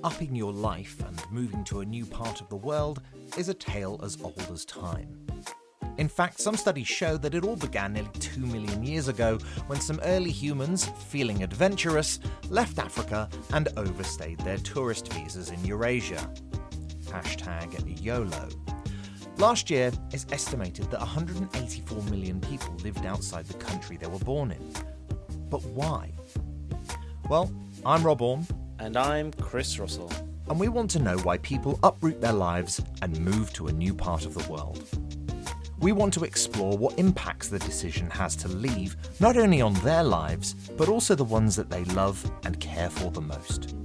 upping your life and moving to a new part of the world is a tale as old as time. In fact, some studies show that it all began nearly 2 million years ago when some early humans, feeling adventurous, left Africa and overstayed their tourist visas in Eurasia. #YOLO. Last year, it's estimated that 184 million people lived outside the country they were born in. But why? Well, I'm Rob Orme. And I'm Chris Russell. And we want to know why people uproot their lives and move to a new part of the world. We want to explore what impacts the decision has to leave, not only on their lives, but also the ones that they love and care for the most.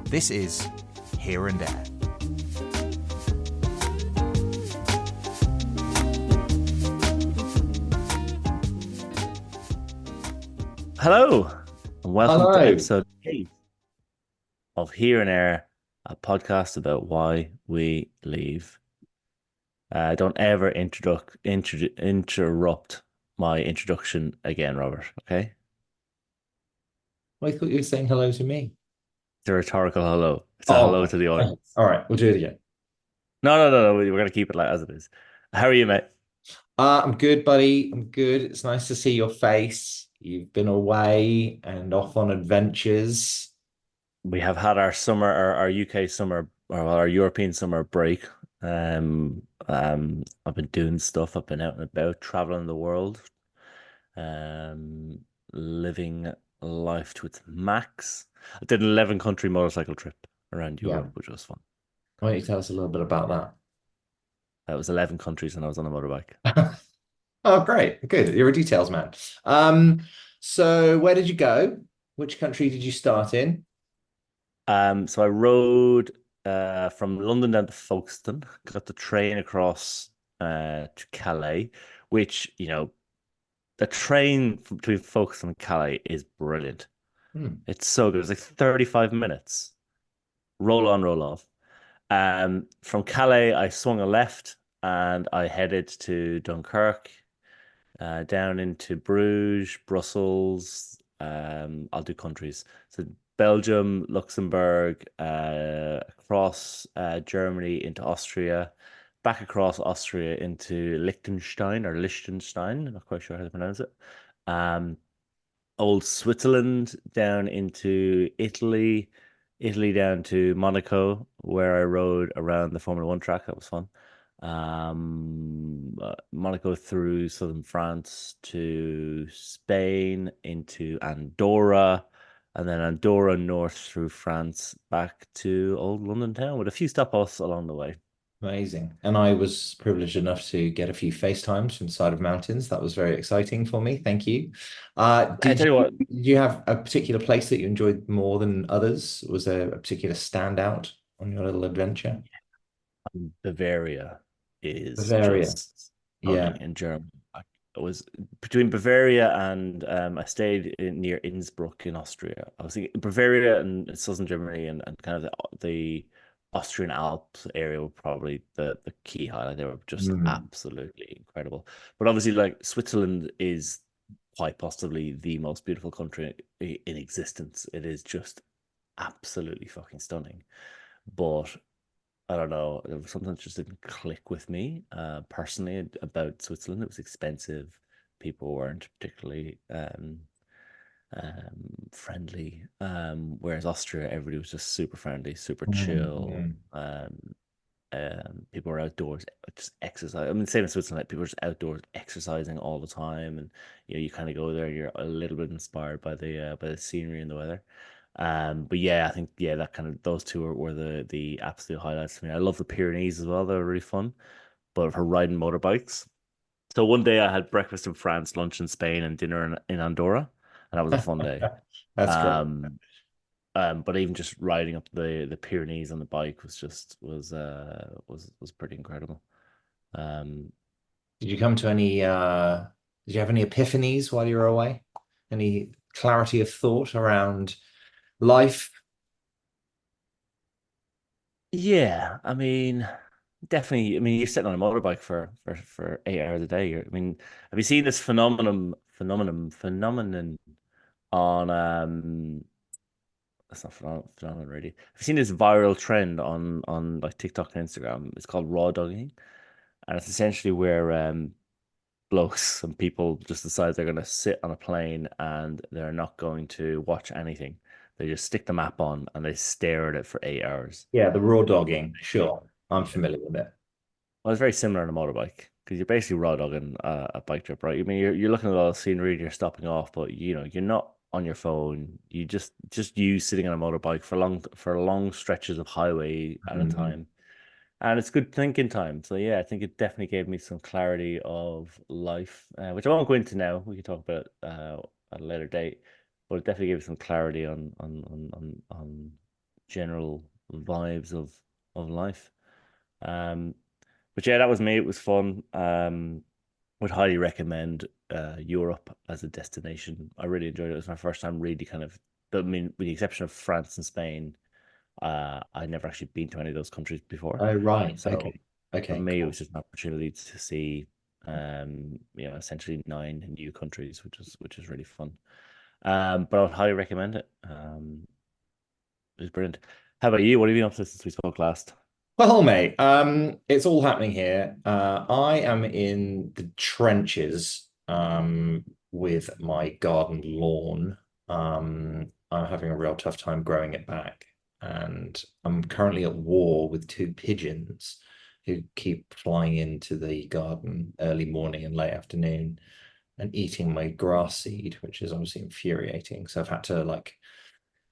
This is Here and Eire. Hello, and welcome Hello. to episode 8 of Here and Eire, a podcast about why we leave. Don't ever interrupt my introduction again, Robert, okay? I thought you were saying hello to me. It's a rhetorical hello. It's a hello to the audience. All right, we'll do it again. No. We're going to keep it like as it is. How are you, mate? I'm good, buddy. I'm good. It's nice to see your face. You've been away and off on adventures. We have had our summer, our UK summer, or our European summer break. I've been doing stuff. I've been out and about, traveling the world, living life to its max. I did an 11-country motorcycle trip around Europe, which was fun. Why don't you tell us a little bit about that? That was 11 countries, and I was on a motorbike. Oh, great. Good. You're a details man. So where did you go? Which country did you start in? So I rode from London down to Folkestone, got the train across to Calais, which, you know, the train between Folkestone and Calais is brilliant. It's so good. It's like 35 minutes. Roll on, roll off. From Calais, I swung a left and I headed to Dunkirk, down into Bruges, Brussels. I'll do countries. So Belgium, Luxembourg, across Germany into Austria, back across Austria into Liechtenstein. I'm not quite sure how to pronounce it. Old Switzerland down into Italy, down to Monaco, where I rode around the Formula One track. That was fun. Monaco through southern France to Spain into Andorra, and then Andorra north through France back to old London town with a few stop-offs along the way. Amazing. And I was privileged enough to get a few FaceTimes from the side of mountains. That was very exciting for me. Thank you. Did you have a particular place that you enjoyed more than others? Was there a particular standout on your little adventure? Bavaria is Bavaria. just stunning in Germany. I was between Bavaria and I stayed near Innsbruck in Austria. I was thinking Bavaria and southern Germany and kind of the Austrian Alps area were probably the key highlight. They were just absolutely incredible. But obviously, like, Switzerland is quite possibly the most beautiful country in existence. It is just absolutely fucking stunning. But I don't know, there was something that just didn't click with me personally about Switzerland. It was expensive. People weren't particularly friendly, whereas Austria, everybody was just super friendly, super chill. People were outdoors just exercise. I mean, same in Switzerland, like, people are just outdoors exercising all the time, and you kind of go there, you're a little bit inspired by the scenery and the weather. But yeah, I think that kind of those two were the absolute highlights for me. I love the Pyrenees as well; they were really fun. But for riding motorbikes, so one day I had breakfast in France, lunch in Spain, and dinner in Andorra, and that was a fun day. That's great. But even just riding up the Pyrenees on the bike was pretty incredible. Did you come to any did you have any epiphanies while you were away? Any clarity of thought around life? Yeah, I mean, definitely. I mean, you're sitting on a motorbike for 8 hours a day. I mean, have you seen this phenomenon on That's not phenomenon, really. I've seen this viral trend on like TikTok and Instagram. It's called raw dogging, and it's essentially where blokes and people just decide they're going to sit on a plane and they're not going to watch anything. They just stick the map on and they stare at it for 8 hours. Yeah, the raw dogging. Sure, I'm familiar with it. Well, it's very similar on a motorbike because you're basically raw dogging a bike trip, right? I mean, you're looking at all the scenery, you're stopping off, but you're not on your phone. You just you sitting on a motorbike for long stretches of highway at a Mhm. time. And it's good thinking time. So yeah, I think it definitely gave me some clarity of life, which I won't go into now. We can talk about at a later date, but it definitely gave me some clarity on general vibes of life. Um, but yeah, that was me. It was fun. Would highly recommend Europe as a destination. I really enjoyed it. It was my first time really kind of, but I mean, with the exception of France and Spain, I'd never actually been to any of those countries before. Oh, right. So Okay. for Okay, me, it cool. was just an opportunity to see, essentially 9 new countries, which is really fun. But I would highly recommend it. It was brilliant. How about you? What have you been up to since we spoke last? Well, mate, it's all happening here. I am in the trenches, with my garden lawn. I'm having a real tough time growing it back, and I'm currently at war with two pigeons who keep flying into the garden early morning and late afternoon and eating my grass seed, which is obviously infuriating. So I've had to like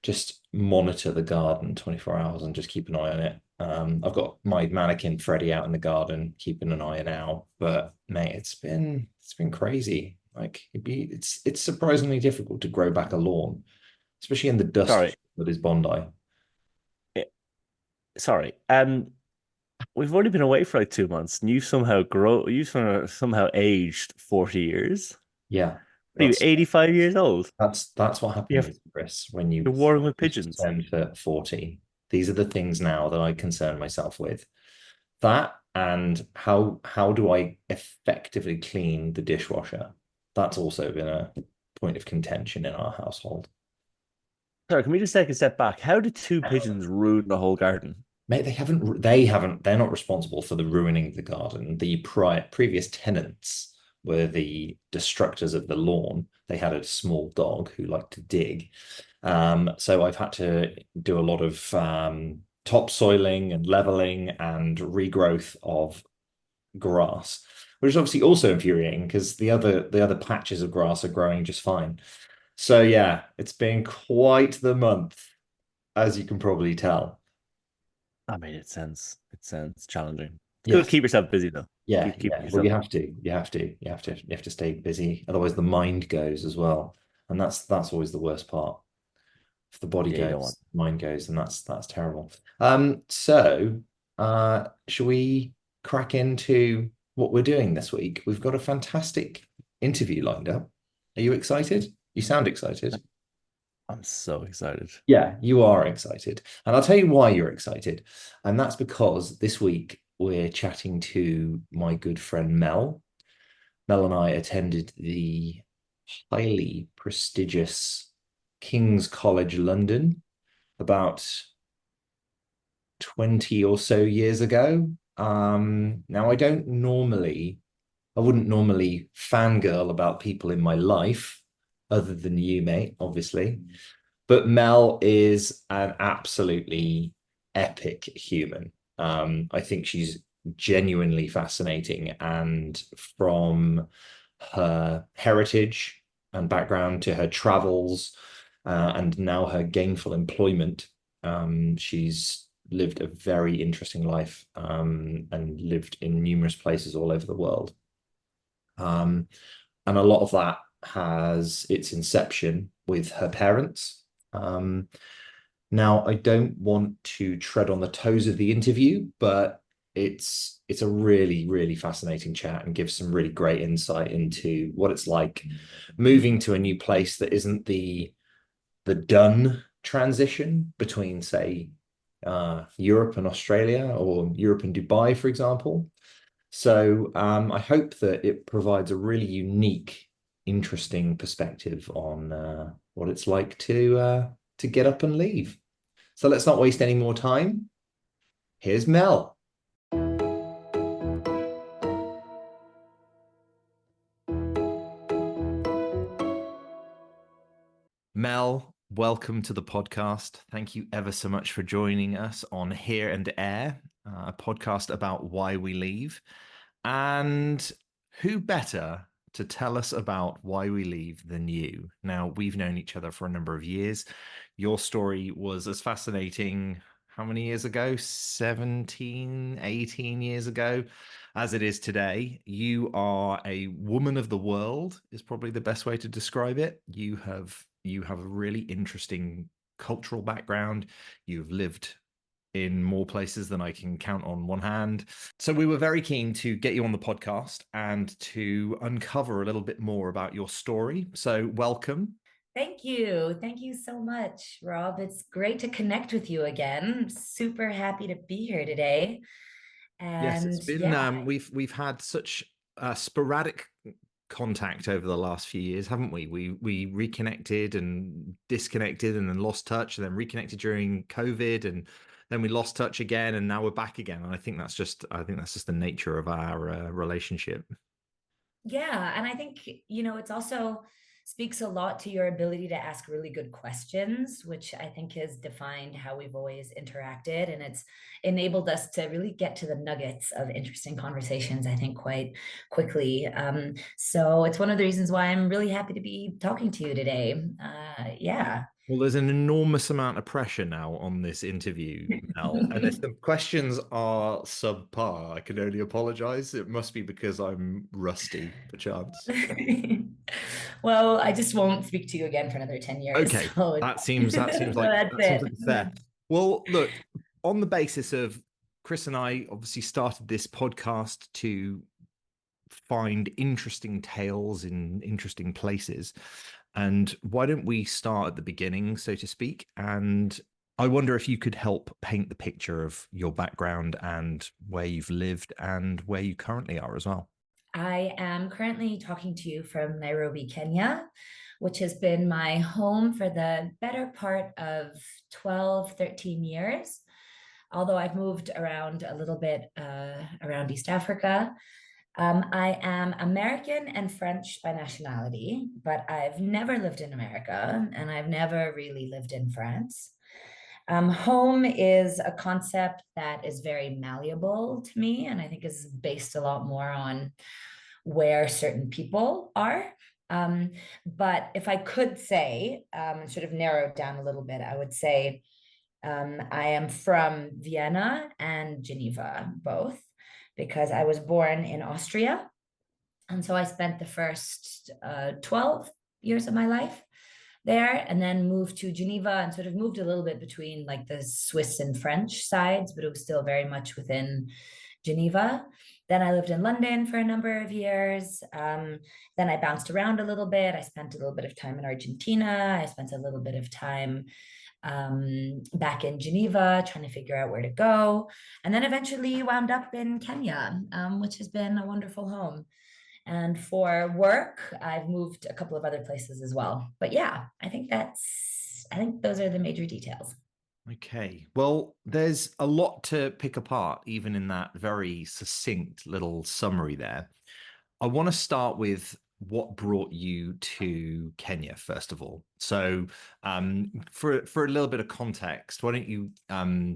just monitor the garden 24 hours and just keep an eye on it. I've got my mannequin Freddie out in the garden, keeping an eye on out. But mate, it's been crazy. Like it's surprisingly difficult to grow back a lawn, especially in the dust Sorry, that is Bondi. eh, sorry. We've only been away for like 2 months, and you somehow aged 40 years. Yeah, What are you, that's 85 years old? that's what You have happens, Chris, when you you're warring with just pigeons. turn for 40. These are the things now that I concern myself with. That and how do I effectively clean the dishwasher? That's also been a point of contention in our household. Sorry, can we just take a step back? How did two pigeons ruin the whole garden? Mate, they're not responsible for the ruining of the garden. The previous tenants were the destructors of the lawn. They had a small dog who liked to dig. So I've had to do a lot of topsoiling and leveling and regrowth of grass, which is obviously also infuriating because the other patches of grass are growing just fine. So yeah, it's been quite the month, as you can probably tell. I mean, it sounds challenging. It's good to Yes. keep yourself busy though. Yeah, Keep yeah. Well, you yourself. have to. You have to stay busy. Otherwise, the mind goes as well, and that's always the worst part. If the body Yeah, you don't want. goes, mind goes, and that's terrible. Shall we crack into what we're doing this week? We've got a fantastic interview lined up. Are you excited? You sound excited. I'm so excited. Yeah, you are excited. And I'll tell you why you're excited. And that's because this week we're chatting to my good friend Mel. Mel and I attended the highly prestigious King's College London about 20 or so years ago. Now I wouldn't normally fangirl about people in my life, other than you, mate, obviously. But Mel is an absolutely epic human. I think she's genuinely fascinating. And from her heritage and background to her travels, and now her gainful employment, she's lived a very interesting life, and lived in numerous places all over the world. Um, and a lot of that has its inception with her parents. Um, Now, I don't want to tread on the toes of the interview, but it's a really, really fascinating chat and gives some really great insight into what it's like moving to a new place that isn't the done transition between, say, Europe and Australia or Europe and Dubai, for example. So I hope that it provides a really unique, interesting perspective on what it's like to get up and leave. So let's not waste any more time. Here's Mel. Mel, welcome to the podcast. Thank you ever so much for joining us on Here and Eire, a podcast about why we leave. And who better to tell us about why we leave than you? Now, we've known each other for a number of years. Your story was as fascinating, how many years ago? 17, 18 years ago, as it is today. You are a woman of the world, is probably the best way to describe it. You have a really interesting cultural background. You've lived in more places than I can count on one hand. So we were very keen to get you on the podcast and to uncover a little bit more about your story. So welcome. Thank you. Thank you so much, Rob. It's great to connect with you again. I'm super happy to be here today. And yes, it's been we've had such sporadic contact over the last few years, haven't we? We reconnected and disconnected and then lost touch and then reconnected during COVID and then we lost touch again and now we're back again. And I think that's just the nature of our relationship. Yeah, and I think, it's also speaks a lot to your ability to ask really good questions, which I think has defined how we've always interacted. And it's enabled us to really get to the nuggets of interesting conversations, I think, quite quickly. So it's one of the reasons why I'm really happy to be talking to you today. Yeah. Well, there's an enormous amount of pressure now on this interview, Mel. And if the questions are subpar, I can only apologize. It must be because I'm rusty, perchance. Well, I just won't speak to you again for another 10 years. Okay, so that seems like fair. Well, look, on the basis of Chris and I obviously started this podcast to find interesting tales in interesting places. And why don't we start at the beginning, so to speak? And I wonder if you could help paint the picture of your background and where you've lived and where you currently are as well. I am currently talking to you from Nairobi, Kenya, which has been my home for the better part of 12, 13 years. Although I've moved around a little bit around East Africa. I am American and French by nationality, but I've never lived in America and I've never really lived in France. Home is a concept that is very malleable to me, and I think is based a lot more on where certain people are. But if I could say, and sort of narrow it down a little bit, I would say I am from Vienna and Geneva, both, because I was born in Austria. And so I spent the first 12 years of my life there and then moved to Geneva and sort of moved a little bit between like the Swiss and French sides, but it was still very much within Geneva. Then I lived in London for a number of years. Then I bounced around a little bit. I spent a little bit of time in Argentina. I spent a little bit of time back in Geneva, trying to figure out where to go. And then eventually wound up in Kenya, which has been a wonderful home. And for work, I've moved a couple of other places as well. But yeah, I think those are the major details. Okay. Well, there's a lot to pick apart, even in that very succinct little summary there. I want to start with what brought you to Kenya, first of all. So for a little bit of context, why don't you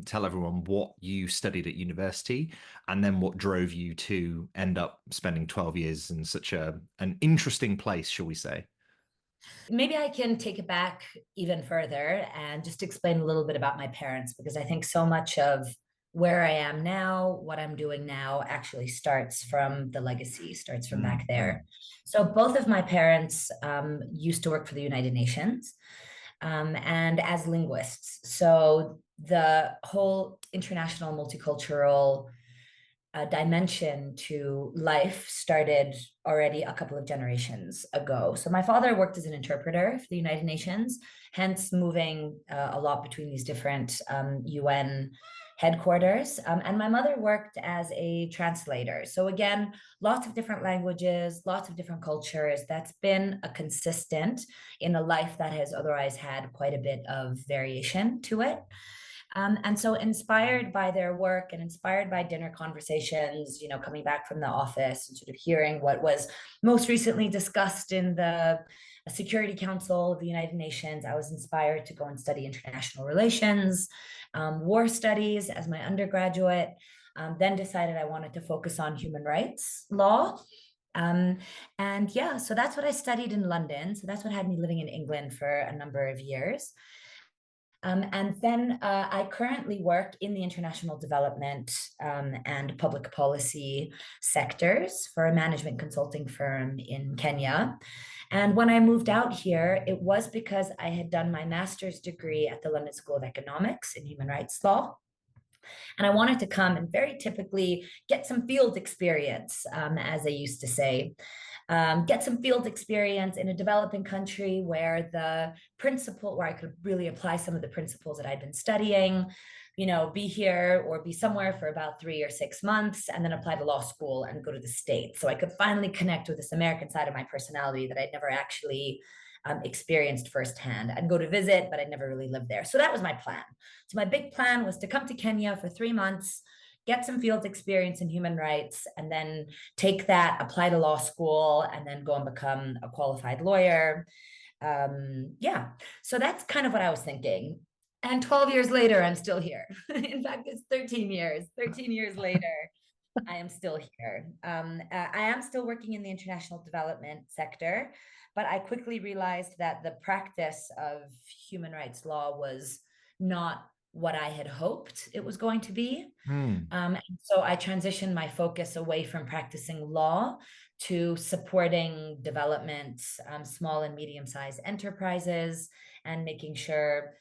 tell everyone what you studied at university and then what drove you to end up spending 12 years in such an interesting place, shall we say? Maybe I can take it back even further and just explain a little bit about my parents, because I think so much of where I am now, what I'm doing now, actually starts from the legacy, starts from back there. So both of my parents used to work for the United Nations and as linguists. So the whole international multicultural dimension to life started already a couple of generations ago. So my father worked as an interpreter for the United Nations, hence moving a lot between these different UN headquarters. And my mother worked as a translator. So again, lots of different languages, lots of different cultures. That's been a consistent in a life that has otherwise had quite a bit of variation to it. And so inspired by their work and inspired by dinner conversations, coming back from the office and sort of hearing what was most recently discussed in the Security Council of the United Nations, I was inspired to go and study international relations, war studies as my undergraduate, then decided I wanted to focus on human rights law. And yeah, so that's what I studied in London. So that's what had me living in England for a number of years. And then I currently work in the international development and public policy sectors for a management consulting firm in Kenya. And when I moved out here, it was because I had done my master's degree at the London School of Economics in human rights law. And I wanted to come and very typically get some field experience, as they used to say. Get some field experience in a developing country where I could really apply some of the principles that I'd been studying, be here or be somewhere for about 3 or 6 months and then apply to law school and go to the States. So I could finally connect with this American side of my personality that I'd never actually experienced firsthand. I'd go to visit, but I'd never really lived there. So that was my plan. So my big plan was to come to Kenya for 3 months, get some field experience in human rights, and then take that, apply to law school, and then go and become a qualified lawyer. Yeah, so that's kind of what I was thinking. And 12 years later, I'm still here. In fact, it's 13 years. 13 years later, I am still here. I am still working in the international development sector, but I quickly realized that the practice of human rights law was not what I had hoped it was going to be. And so I transitioned my focus away from practicing law to supporting development, small and medium-sized enterprises, and making sure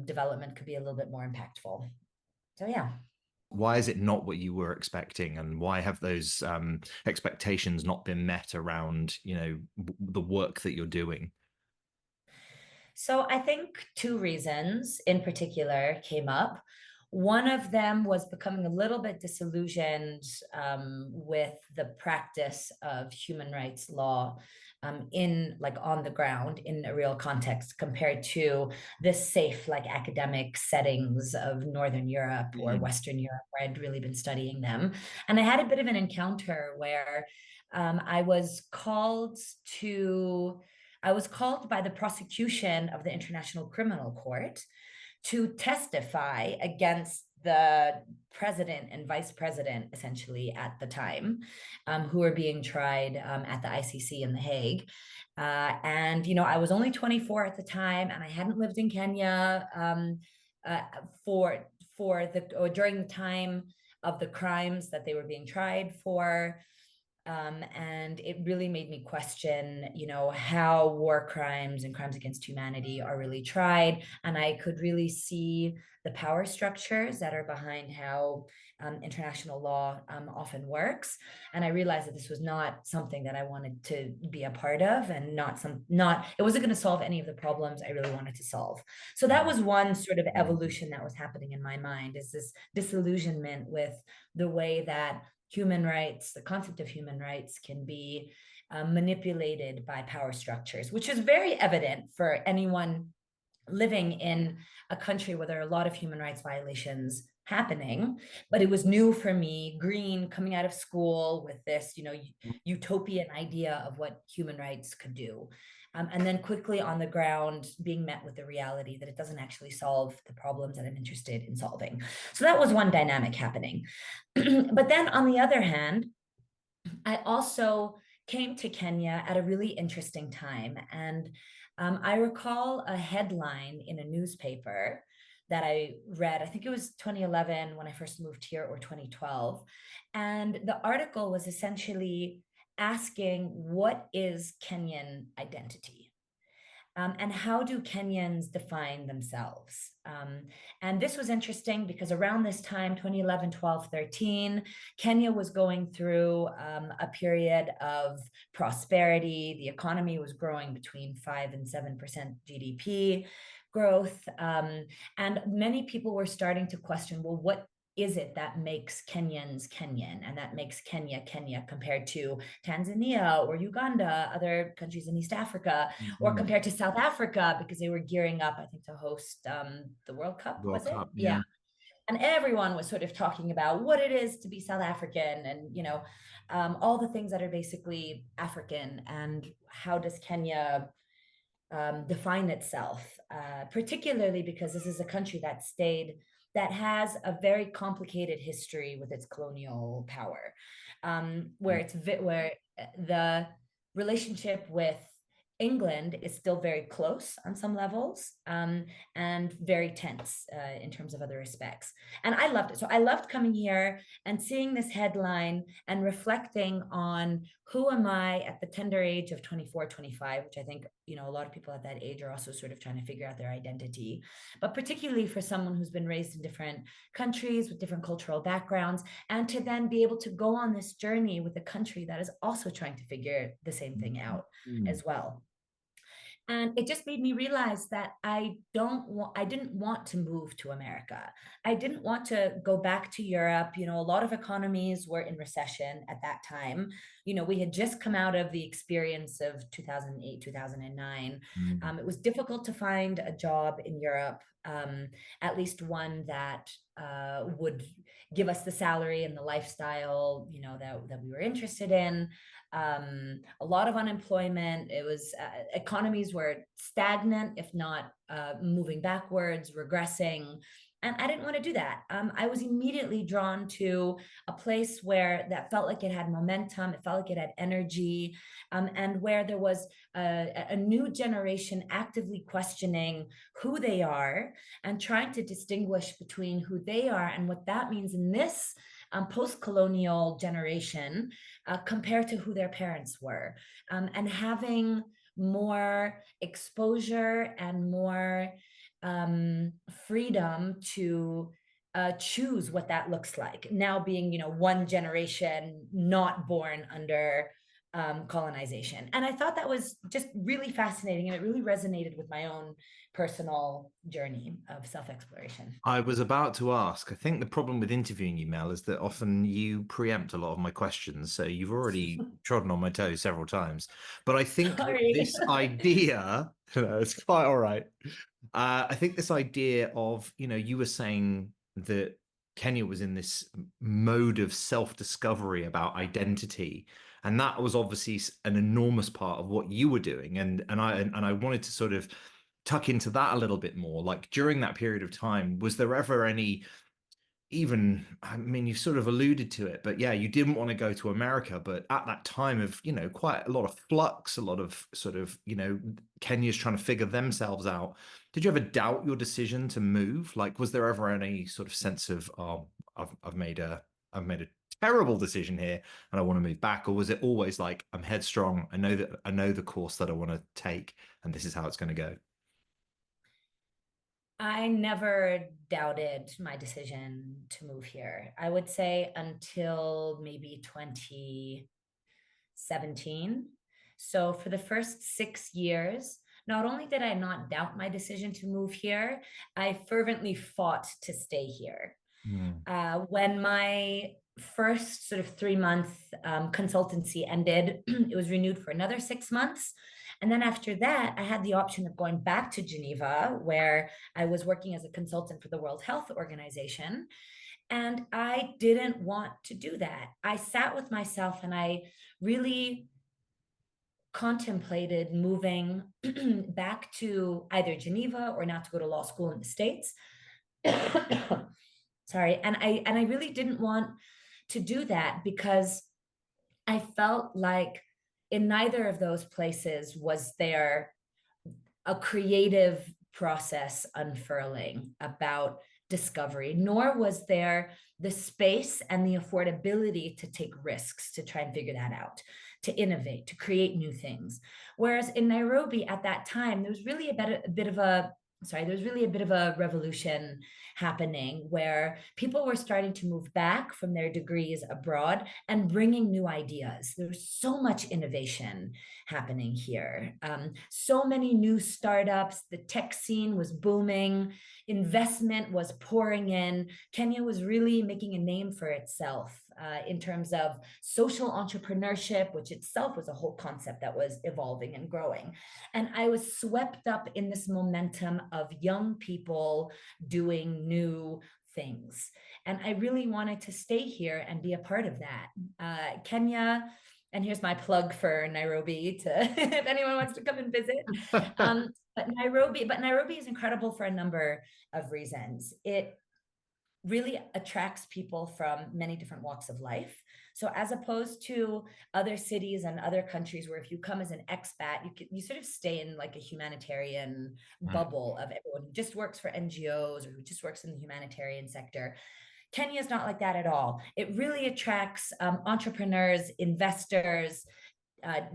development could be a little bit more impactful. So yeah. Why is it not what you were expecting, and why have those expectations not been met around, the work that you're doing? So I think 2 reasons in particular came up. One of them was becoming a little bit disillusioned with the practice of human rights law on the ground in a real context compared to the safe academic settings of Northern Europe or Western Europe where I'd really been studying them. And I had a bit of an encounter where I was called by the prosecution of the International Criminal Court to testify against the president and vice president, essentially, at the time, who were being tried at the ICC in The Hague. And, I was only 24 at the time, and I hadn't lived in Kenya during the time of the crimes that they were being tried for. And it really made me question, how war crimes and crimes against humanity are really tried. And I could really see the power structures that are behind how international law often works. And I realized that this was not something that I wanted to be a part of, and it wasn't going to solve any of the problems I really wanted to solve. So that was one sort of evolution that was happening in my mind, is this disillusionment with the way that human rights, the concept of human rights, can be manipulated by power structures, which is very evident for anyone living in a country where there are a lot of human rights violations happening. But it was new for me, green, coming out of school with this, utopian idea of what human rights could do. And then quickly on the ground being met with the reality that it doesn't actually solve the problems that I'm interested in solving. So that was one dynamic happening. But then on the other hand, I also came to Kenya at a really interesting time. And I recall a headline in a newspaper that I read, I think it was 2011 when I first moved here, or 2012. And the article was essentially asking, what is Kenyan identity? And how do Kenyans define themselves? And this was interesting because around this time, 2011, 12, 13, Kenya was going through a period of prosperity. The economy was growing between 5 and 7% GDP growth. And many people were starting to question, well, is it that makes Kenyans Kenyan, and that makes Kenya Kenya compared to Tanzania or Uganda, other countries in East Africa, or compared to South Africa, because they were gearing up, I think, to host the World Cup, was it? Yeah. And everyone was sort of talking about what it is to be South African, and, you know, all the things that are basically African, and how does Kenya define itself, particularly because this is a country that has a very complicated history with its colonial power, where the relationship with England is still very close on some levels, and very tense in terms of other respects. And I loved it. So I loved coming here and seeing this headline and reflecting on who am I at the tender age of 24, 25, which I think, you know, a lot of people at that age are also sort of trying to figure out their identity. But particularly for someone who's been raised in different countries with different cultural backgrounds, and to then be able to go on this journey with a country that is also trying to figure the same thing out as well. And it just made me realize that I didn't want to move to America. I didn't want to go back to Europe. You know, a lot of economies were in recession at that time. You know, we had just come out of the experience of 2008, 2009. It was difficult to find a job in Europe, at least one that would give us the salary and the lifestyle, you know, that we were interested in. A lot of unemployment. It was economies were stagnant, if not moving backwards, regressing. And I didn't want to do that. I was immediately drawn to a place where that felt like it had momentum, it felt like it had energy, and where there was a new generation actively questioning who they are and trying to distinguish between who they are and what that means in this post-colonial generation compared to who their parents were, and having more exposure and more freedom to choose what that looks like. Now being, you know, one generation not born under colonization. And I thought that was just really fascinating, and it really resonated with my own personal journey of self-exploration. I was about to ask, I think the problem with interviewing you, Mel, is that often you preempt a lot of my questions. So you've already trodden on my toes several times. But I think this idea, it's quite all right. I think this idea of, you know, you were saying that Kenya was in this mode of self-discovery about identity, and that was obviously an enormous part of what you were doing. And I wanted to sort of tuck into that a little bit more. Like, during that period of time, was there ever any, even, I mean, you've sort of alluded to it, but yeah, you didn't want to go to America, but at that time of, you know, quite a lot of flux, a lot of sort of, you know, Kenya's trying to figure themselves out. Did you ever doubt your decision to move? Like, was there ever any sort of sense of, oh, I've made a terrible decision here and I want to move back? Or was it always like, I'm headstrong, I know the course that I want to take, and this is how it's going to go? I never doubted my decision to move here. I would say until maybe 2017. So for the first 6 years, not only did I not doubt my decision to move here, I fervently fought to stay here. When my first sort of 3-month consultancy ended, it was renewed for another 6 months. And then after that, I had the option of going back to Geneva, where I was working as a consultant for the World Health Organization. And I didn't want to do that. I sat with myself and I really contemplated moving back to either Geneva or now to go to law school in the States. Sorry. And I really didn't want to do that because I felt like in neither of those places was there a creative process unfurling about discovery, nor was there the space and the affordability to take risks, to try and figure that out, to innovate, to create new things. Whereas in Nairobi at that time, there was really a bit of a there was really a bit of a revolution happening where people were starting to move back from their degrees abroad and bringing new ideas. There was so much innovation happening here. So many new startups, the tech scene was booming, investment was pouring in. Kenya was really making a name for itself in terms of social entrepreneurship, which itself was a whole concept that was evolving and growing. And I was swept up in this momentum of young people doing new things. And I really wanted to stay here and be a part of that. Kenya, and here's my plug for Nairobi to if anyone wants to come and visit. But Nairobi is incredible for a number of reasons. It really attracts people from many different walks of life. So as opposed to other cities and other countries where if you come as an expat, you sort of stay in like a humanitarian bubble of everyone who just works for NGOs or who just works in the humanitarian sector. Kenya is not like that at all. It really attracts entrepreneurs, investors,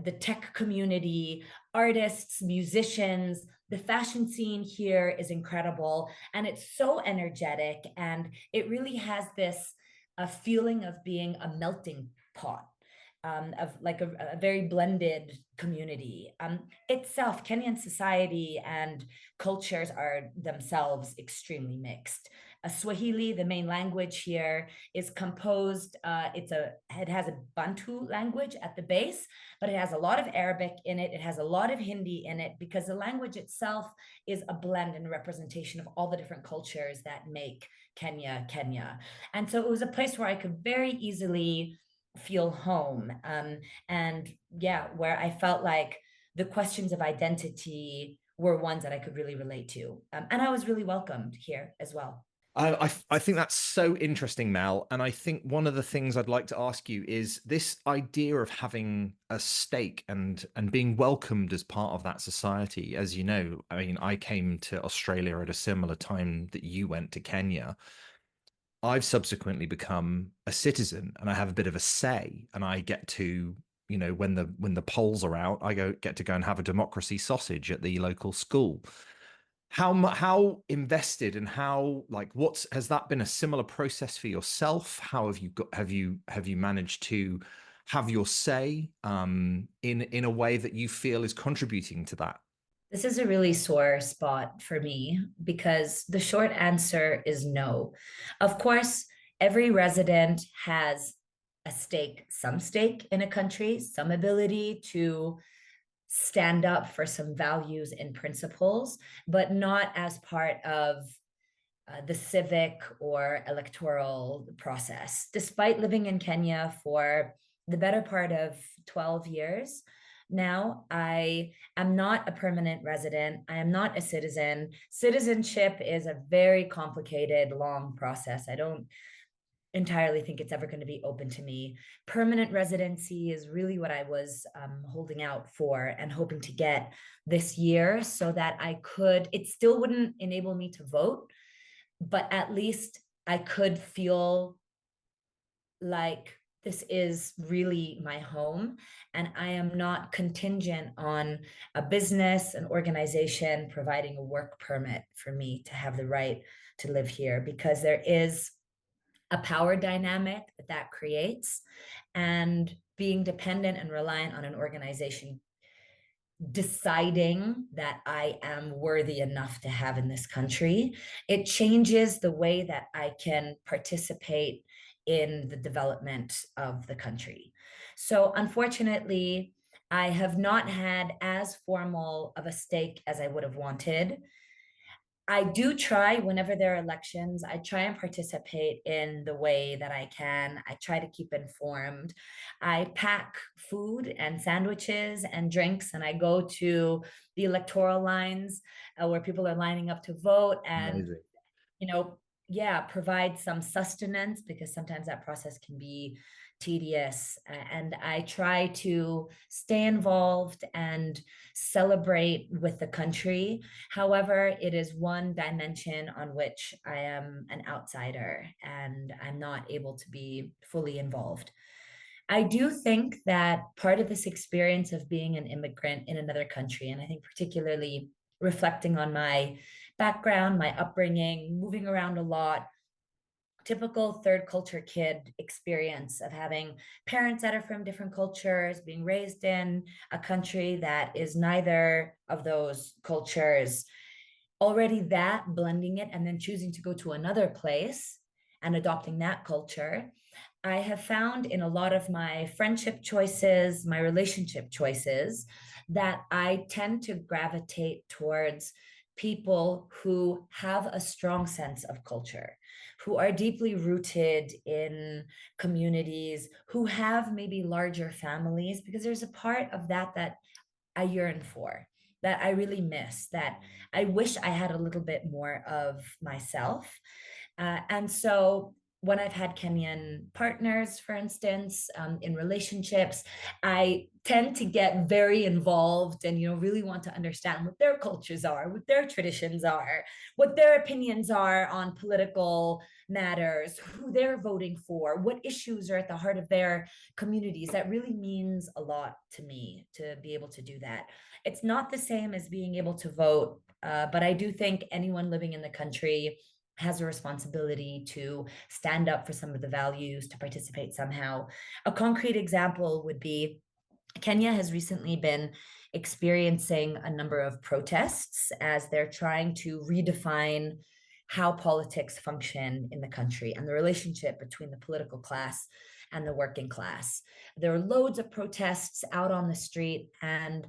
the tech community, artists, musicians. The fashion scene here is incredible, and it's so energetic, and it really has this feeling of being a melting pot. Of like a very blended community. Itself, Kenyan society and cultures are themselves extremely mixed. Swahili, the main language here, is composed. It has a Bantu language at the base, but it has a lot of Arabic in it. It has a lot of Hindi in it because the language itself is a blend and a representation of all the different cultures that make Kenya, Kenya. And so it was a place where I could very easily feel home. And yeah, where I felt like the questions of identity were ones that I could really relate to. And I was really welcomed here as well. I think that's so interesting, Mel. And I think one of the things I'd like to ask you is this idea of having a stake and being welcomed as part of that society. As you know, I mean, I came to Australia at a similar time that you went to Kenya. I've subsequently become a citizen and I have a bit of a say, and I get to, you know, when the polls are out, I get to go and have a democracy sausage at the local school. How invested and how like has that been a similar process for yourself? How have you managed to have your say in a way that you feel is contributing to that? This is a really sore spot for me because the short answer is no. Of course, every resident has some stake in a country, some ability to stand up for some values and principles, but not as part of the civic or electoral process. Despite living in Kenya for the better part of 12 years, now I am not a permanent resident. I am not a citizen. Citizenship is a very complicated, long process. I don't entirely think it's ever going to be open to me. Permanent residency is really what I was holding out for and hoping to get this year so that it still wouldn't enable me to vote, but at least I could feel like this is really my home and I am not contingent on a business, an organization providing a work permit for me to have the right to live here, because there is a power dynamic that creates, and being dependent and reliant on an organization deciding that I am worthy enough to have in this country, it changes the way that I can participate in the development of the country. So unfortunately, I have not had as formal of a stake as I would have wanted. I do try whenever there are elections, I try and participate in the way that I can. I try to keep informed. I pack food and sandwiches and drinks, and I go to the electoral lines where people are lining up to vote and, Amazing. you know, provide some sustenance, because sometimes that process can be tedious. And I try to stay involved and celebrate with the country. However, it is one dimension on which I am an outsider and I'm not able to be fully involved. I do think that part of this experience of being an immigrant in another country, and I think particularly reflecting on my background, my upbringing, moving around a lot, typical third culture kid experience of having parents that are from different cultures, being raised in a country that is neither of those cultures, already that blending it and then choosing to go to another place and adopting that culture. I have found in a lot of my friendship choices, my relationship choices, that I tend to gravitate towards people who have a strong sense of culture, who are deeply rooted in communities, who have maybe larger families, because there's a part of that that I yearn for, that I really miss, that I wish I had a little bit more of myself. And so when I've had Kenyan partners, for instance, in relationships, I tend to get very involved and, really want to understand what their cultures are, what their traditions are, what their opinions are on political matters, who they're voting for, what issues are at the heart of their communities. That really means a lot to me to be able to do that. It's not the same as being able to vote, but I do think anyone living in the country has a responsibility to stand up for some of the values, to participate somehow. A concrete example would be Kenya has recently been experiencing a number of protests as they're trying to redefine how politics function in the country and the relationship between the political class and the working class. There are loads of protests out on the street, and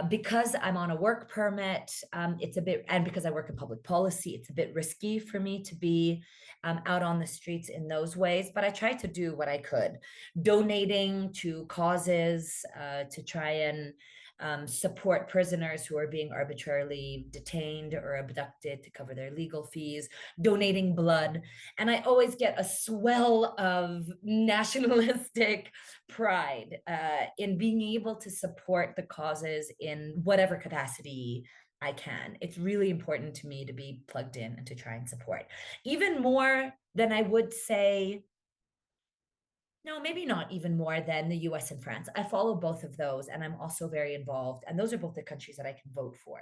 because I'm on a work permit, it's a bit, and because I work in public policy, it's a bit risky for me to be out on the streets in those ways. But I try to do what I could, donating to causes to try and support prisoners who are being arbitrarily detained or abducted to cover their legal fees, donating blood. And I always get a swell of nationalistic pride in being able to support the causes in whatever capacity I can. It's really important to me to be plugged in and to try and support, even more than I would say. No, maybe not even more than the US and France. I follow both of those, and I'm also very involved. And those are both the countries that I can vote for.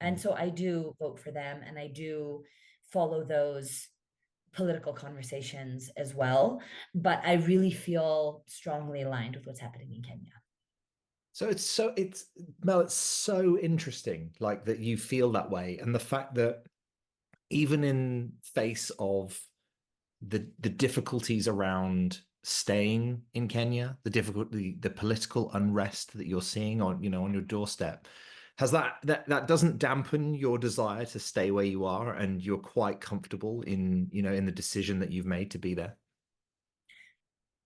And so I do vote for them, and I do follow those political conversations as well. But I really feel strongly aligned with what's happening in Kenya. So it's Mel, it's so interesting, like that you feel that way, and the fact that even in face of the difficulties around staying in Kenya, the political unrest that you're seeing on your doorstep, has that doesn't dampen your desire to stay where you are, and you're quite comfortable in the decision that you've made to be there?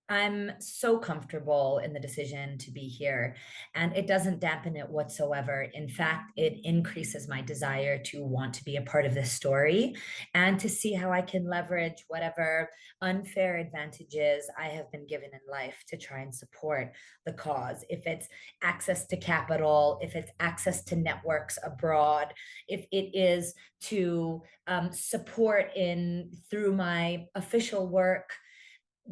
I'm so comfortable in the decision to be here, and it doesn't dampen it whatsoever. In fact, it increases my desire to want to be a part of this story and to see how I can leverage whatever unfair advantages I have been given in life to try and support the cause. If it's access to capital, if it's access to networks abroad, if it is to support in through my official work,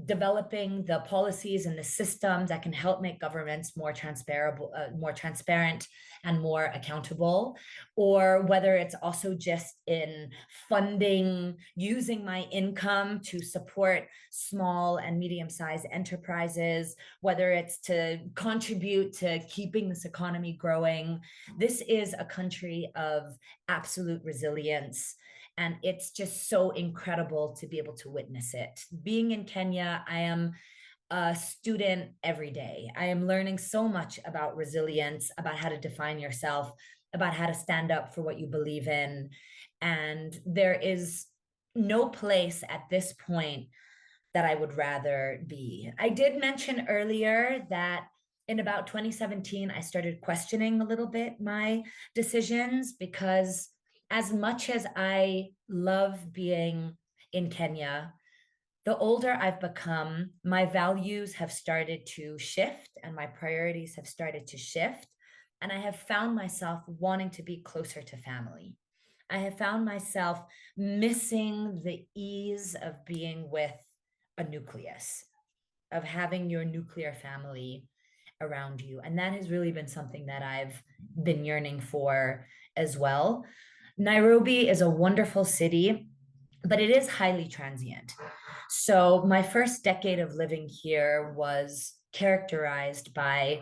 developing the policies and the systems that can help make governments more transparent and more accountable, or whether it's also just in funding, using my income to support small and medium-sized enterprises, whether it's to contribute to keeping this economy growing. This is a country of absolute resilience, and it's just so incredible to be able to witness it. Being in Kenya, I am a student every day. I am learning so much about resilience, about how to define yourself, about how to stand up for what you believe in. And there is no place at this point that I would rather be. I did mention earlier that in about 2017, I started questioning a little bit my decisions, because as much as I love being in Kenya, the older I've become, my values have started to shift and my priorities have started to shift. And I have found myself wanting to be closer to family. I have found myself missing the ease of being with a nucleus, of having your nuclear family around you. And that has really been something that I've been yearning for as well. Nairobi is a wonderful city, but it is highly transient. So my first decade of living here was characterized by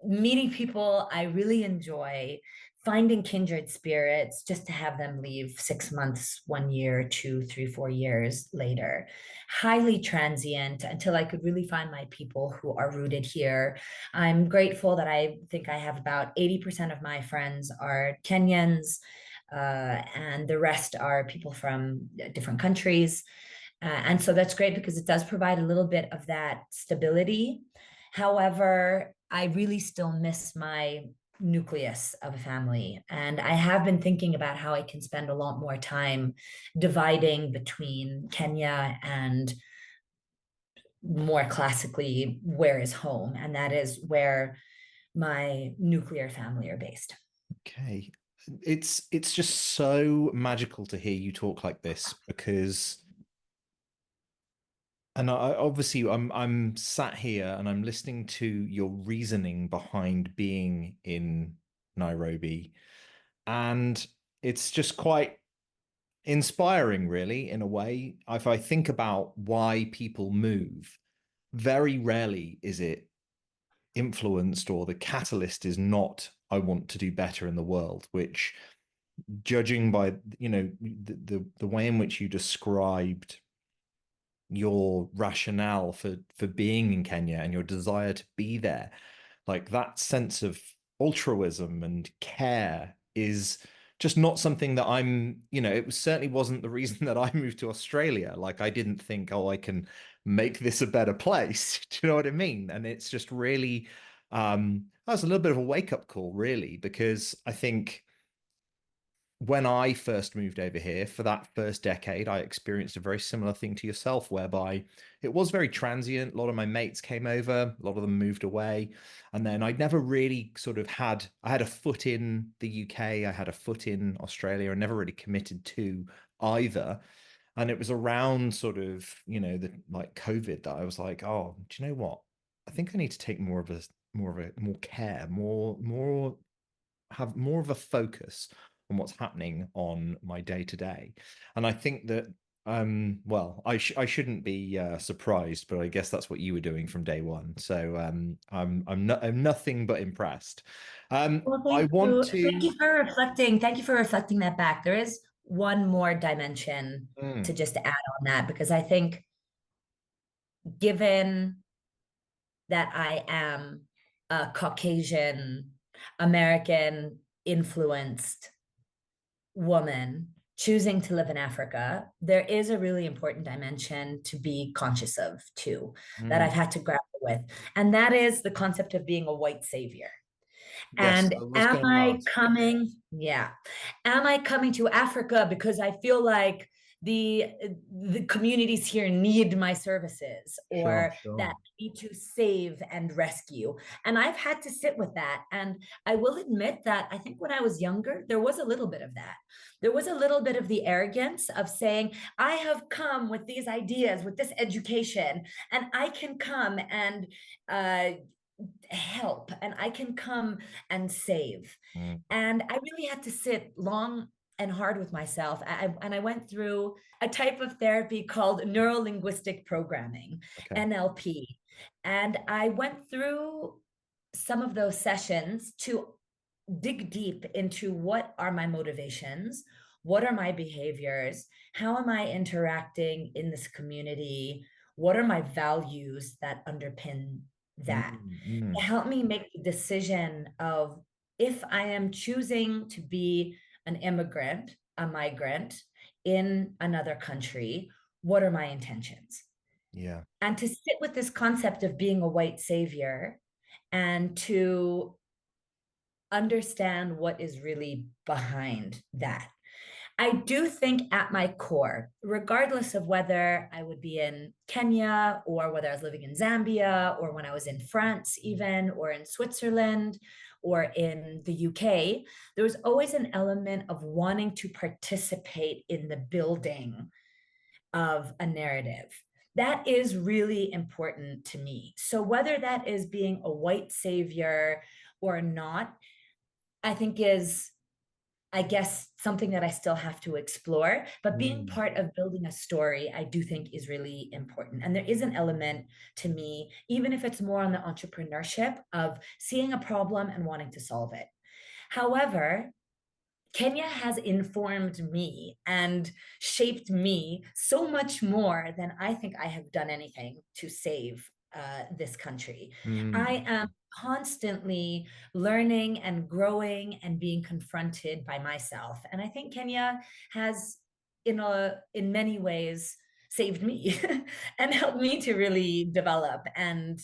meeting people I really enjoy, finding kindred spirits, just to have them leave 6 months, 1 year, 2, 3, 4 years later. Highly transient until I could really find my people who are rooted here. I'm grateful that I think I have about 80% of my friends are Kenyans, and the rest are people from different countries. And so that's great because it does provide a little bit of that stability. However, I really still miss my nucleus of a family. And I have been thinking about how I can spend a lot more time dividing between Kenya and more classically, where is home? And that is where my nuclear family are based. Okay. It's just so magical to hear you talk like this because and I obviously I'm sat here and I'm listening to your reasoning behind being in Nairobi, and it's just quite inspiring, really, in a way. If I think about why people move, very rarely is it influenced or the catalyst is not I want to do better in the world, which judging by the way in which you described your rationale for being in Kenya and your desire to be there, like that sense of altruism and care is just not something that it certainly wasn't the reason that I moved to Australia. Like I didn't think, oh, I can make this a better place. Do you know what I mean? And it's just really that was a little bit of a wake-up call, really, because I think when I first moved over here for that first decade, I experienced a very similar thing to yourself, whereby it was very transient. A lot of my mates came over, a lot of them moved away. And then I'd never really I had a foot in the UK, I had a foot in Australia, and never really committed to either. And it was around sort of, the like COVID that I was like, oh, do you know what? I think I need to take more care, have more of a focus on what's happening on my day to day. And I think that well, I shouldn't be surprised, but I guess that's what you were doing from day one. So I'm nothing but impressed. Well, I thank want you. to Thank you for reflecting. Thank you for reflecting that back. There is one more dimension to just add on that, because I think given that I am a Caucasian American influenced woman choosing to live in Africa, there is a really important dimension to be conscious of too, that I've had to grapple with. And that is the concept of being a white savior. yes, And I was am going to I ask. coming? Yeah. Am I coming to Africa because I feel like the communities here need my services, Sure, or that sure. I need to save and rescue? And I've had to sit with that. And I will admit that I think when I was younger, there was a little bit of that. There was a little bit of the arrogance of saying, I have come with these ideas, with this education, and I can come and help, and I can come and save. Mm, And I really had to sit long and hard with myself. And I went through a type of therapy called neuro linguistic programming, okay. NLP. And I went through some of those sessions to dig deep into what are my motivations, what are my behaviors, how am I interacting in this community, what are my values that underpin that, Mm, mm, to help me make the decision of, if I am choosing to be an immigrant, a migrant in another country, what are my intentions? yeah. And to sit with this concept of being a white savior, and to understand what is really behind that. I do think at my core, regardless of whether I would be in Kenya, or whether I was living in Zambia, or when I was in France, even, or in Switzerland, or in the UK, there was always an element of wanting to participate in the building of a narrative. That is really important to me. So, whether that is being a white savior or not, I think is I guess, something that I still have to explore. But being part of building a story, I do think is really important. And there is an element to me, even if it's more on the entrepreneurship, of seeing a problem and wanting to solve it. However, Kenya has informed me and shaped me so much more than I think I have done anything to save this country. I am constantly learning and growing and being confronted by myself. And I think Kenya has, in many ways, saved me and helped me to really develop and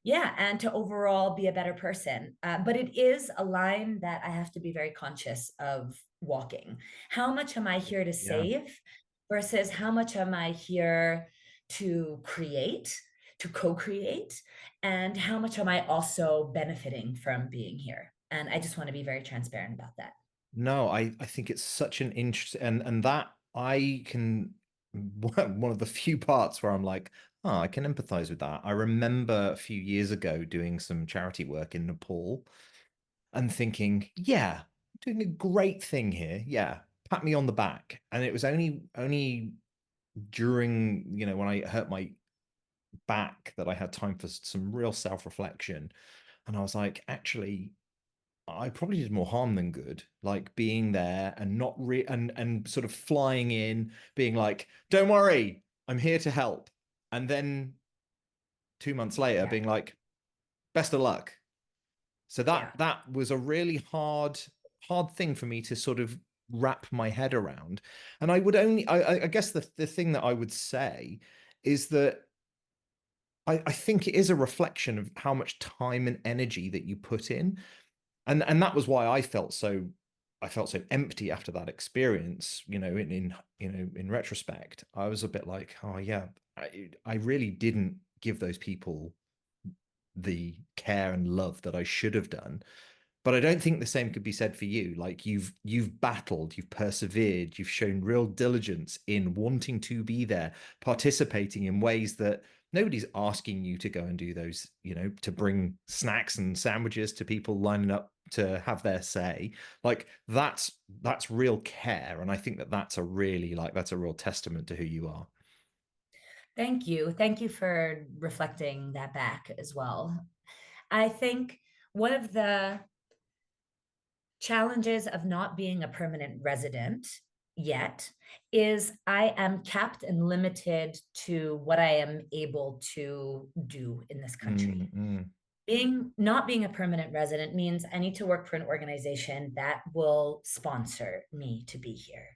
to overall be a better person. But it is a line that I have to be very conscious of walking. How much am I here to save versus how much am I here to create, to co-create, and how much am I also benefiting from being here? And I just want to be very transparent about that. No, I think it's such an interest, and that I can one of the few parts where I'm like, oh, I can empathize with that. I remember a few years ago doing some charity work in Nepal and thinking, yeah, doing a great thing here. Yeah, pat me on the back. And it was only during, when I hurt my back that I had time for some real self-reflection. And I was like, actually, I probably did more harm than good, like being there and not and sort of flying in, being like, "Don't worry, I'm here to help," and then 2 months later, being like, "Best of luck." So that was a really hard thing for me to sort of wrap my head around. And I guess the thing that I would say is that I think it is a reflection of how much time and energy that you put in. And that was why I felt so empty after that experience, in retrospect. I was a bit like, oh yeah, I really didn't give those people the care and love that I should have done. But I don't think the same could be said for you. Like you've battled, you've persevered, you've shown real diligence in wanting to be there, participating in ways that nobody's asking you to go and do those, to bring snacks and sandwiches to people lining up to have their say. Like that's real care. And I think that's a real testament to who you are. Thank you. Thank you for reflecting that back as well. I think one of the challenges of not being a permanent resident yet is I am capped and limited to what I am able to do in this country. Not being a permanent resident means I need to work for an organization that will sponsor me to be here.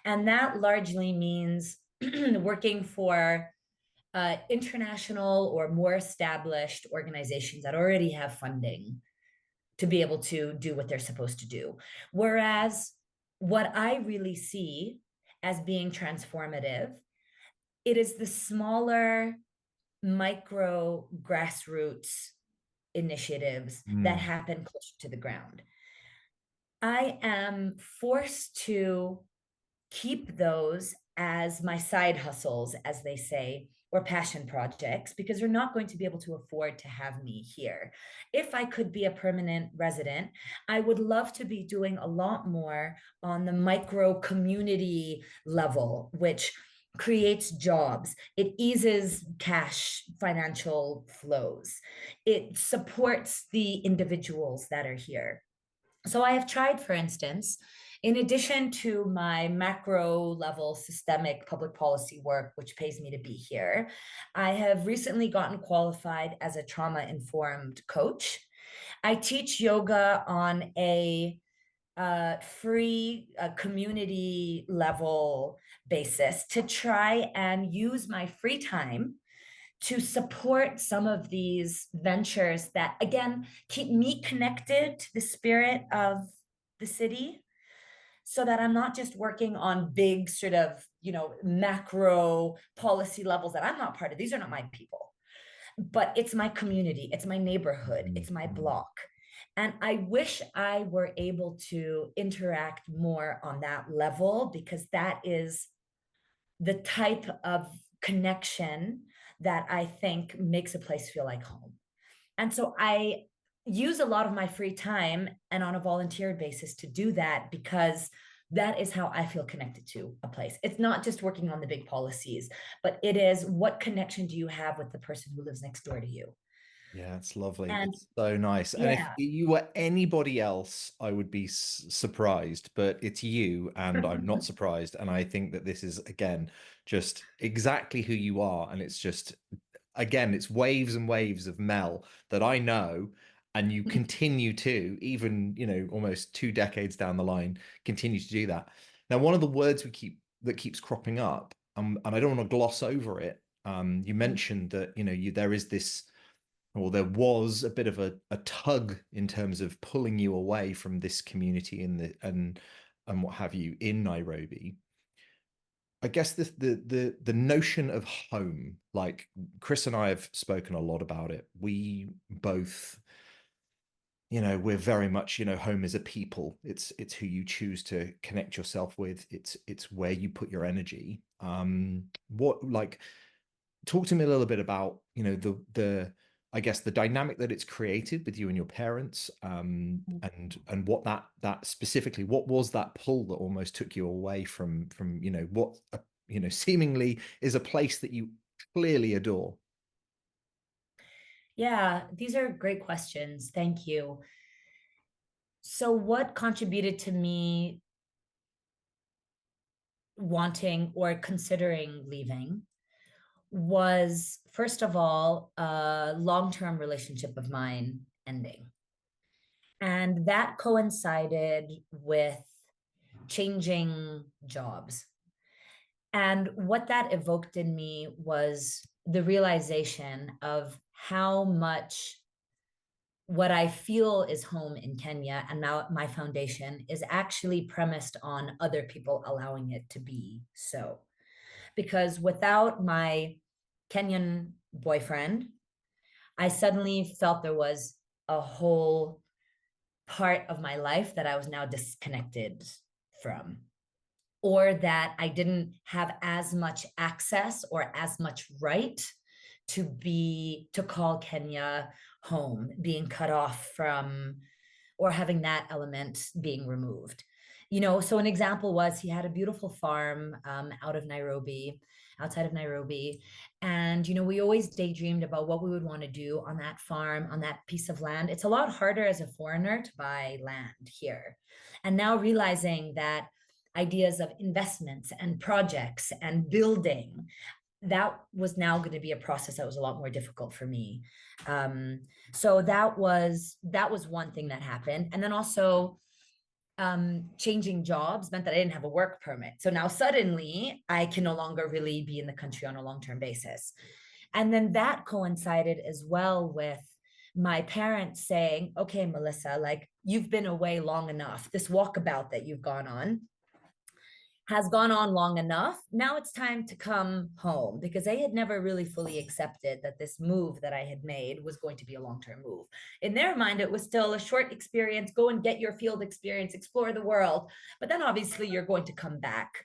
And that largely means working for international or more established organizations that already have funding to be able to do what they're supposed to do. Whereas what I really see as being transformative, it is the smaller micro grassroots initiatives that happen closer to the ground. I am forced to keep those as my side hustles, as they say, or passion projects, because they're not going to be able to afford to have me here. If I could be a permanent resident, I would love to be doing a lot more on the micro community level, which creates jobs, it eases cash financial flows, it supports the individuals that are here. So I have tried, for instance, in addition to my macro level systemic public policy work, which pays me to be here, I have recently gotten qualified as a trauma informed coach. I teach yoga on a free community level basis to try and use my free time to support some of these ventures that, again, keep me connected to the spirit of the city, so that I'm not just working on big sort of, macro policy levels that I'm not part of. These are not my people, but it's my community, it's my neighborhood, it's my block. And I wish I were able to interact more on that level, because that is the type of connection that I think makes a place feel like home. And so I use a lot of my free time and on a volunteer basis to do that, because that is how I feel connected to a place. It's not just working on the big policies, but it is, what connection do you have with the person who lives next door to you? Yeah, it's lovely. And It's so nice. And if yeah. you were anybody else, I would be surprised, but it's you, and I'm not surprised. And I think that this is, again, just exactly who you are. And it's just, again, it's waves and waves of Mel that I know, and you continue to, even, almost 2 decades down the line, continue to do that. Now, one of the words that keeps cropping up, and I don't want to gloss over it. You mentioned that, there is this, or there was a bit of a tug in terms of pulling you away from this community and what have you in Nairobi. I guess the notion of home, like Chris and I have spoken a lot about it. We both, we're very much, home is a people. It's who you choose to connect yourself with. It's where you put your energy. Talk to me a little bit about, the I guess the dynamic that it's created with you and your parents, and what that specifically, what was that pull that almost took you away from what seemingly is a place that you clearly adore. Yeah, these are great questions. Thank you. So what contributed to me wanting or considering leaving was, first of all, a long-term relationship of mine ending. And that coincided with changing jobs. And what that evoked in me was the realization of how much what I feel is home in Kenya and now my foundation is actually premised on other people allowing it to be so. Because without my Kenyan boyfriend, I suddenly felt there was a whole part of my life that I was now disconnected from, or that I didn't have as much access or as much right to call Kenya home, being cut off from, or having that element being removed. So an example was, he had a beautiful farm outside of Nairobi. And, we always daydreamed about what we would want to do on that farm, on that piece of land. It's a lot harder as a foreigner to buy land here. And now realizing that ideas of investments and projects and building, that was now going to be a process that was a lot more difficult for me. So that was one thing that happened. And then also changing jobs meant that I didn't have a work permit. So now suddenly I can no longer really be in the country on a long-term basis. And then that coincided as well with my parents saying, okay, Melissa, like, you've been away long enough. This walkabout that you've gone on has gone on long enough. Now it's time to come home, because they had never really fully accepted that this move that I had made was going to be a long-term move. In their mind, it was still a short experience, go and get your field experience, explore the world. But then obviously you're going to come back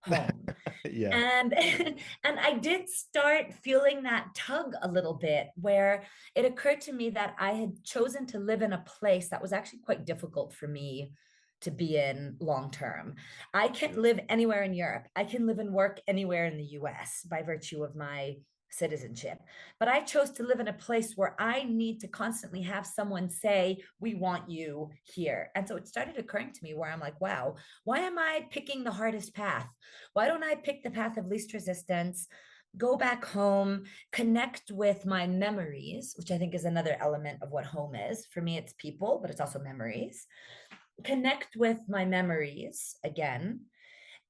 home. Yeah. And and I did start feeling that tug a little bit, where it occurred to me that I had chosen to live in a place that was actually quite difficult for me to be in long term. I can live anywhere in Europe. I can live and work anywhere in the US by virtue of my citizenship. But I chose to live in a place where I need to constantly have someone say, we want you here. And so it started occurring to me where I'm like, wow, why am I picking the hardest path? Why don't I pick the path of least resistance? Go back home, connect with my memories, which I think is another element of what home is. For me, it's people, but it's also memories. Connect with my memories again,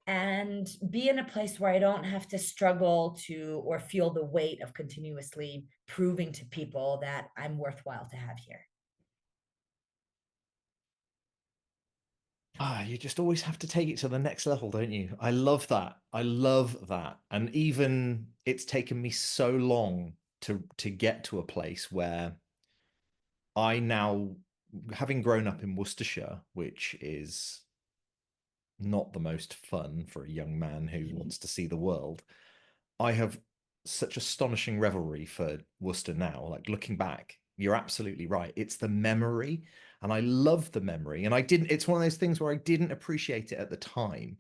and be in a place where I don't have to struggle to or feel the weight of continuously proving to people that I'm worthwhile to have here. You just always have to take it to the next level, don't you? I love that. I love that. And even it's taken me so long to get to a place where I now, having grown up in Worcestershire, which is not the most fun for a young man who wants to see the world, I have such astonishing revelry for Worcester now. Like, looking back, You're absolutely right. It's the memory, and I love the memory. And it's one of those things where I didn't appreciate it at the time.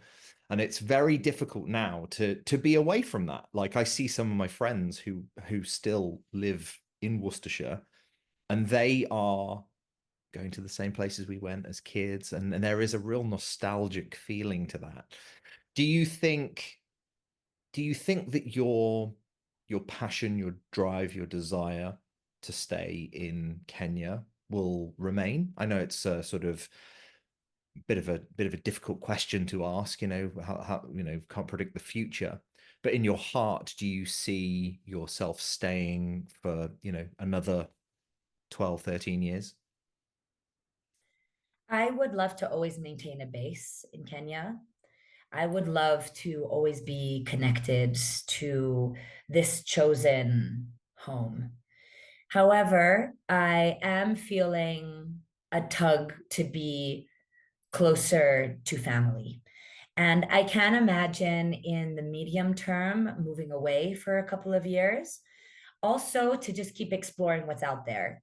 And it's very difficult now to be away from that. Like I see some of my friends who still live in Worcestershire, and they are going to the same places we went as kids, and there is a real nostalgic feeling to that. Do you think that your passion, your drive, your desire to stay in Kenya will remain? I know it's a sort of bit of a difficult question to ask, how can't predict the future. But in your heart, do you see yourself staying for, another 12, 13 years? I would love to always maintain a base in Kenya. I would love to always be connected to this chosen home. However, I am feeling a tug to be closer to family. And I can imagine in the medium term moving away for a couple of years, also to just keep exploring what's out there,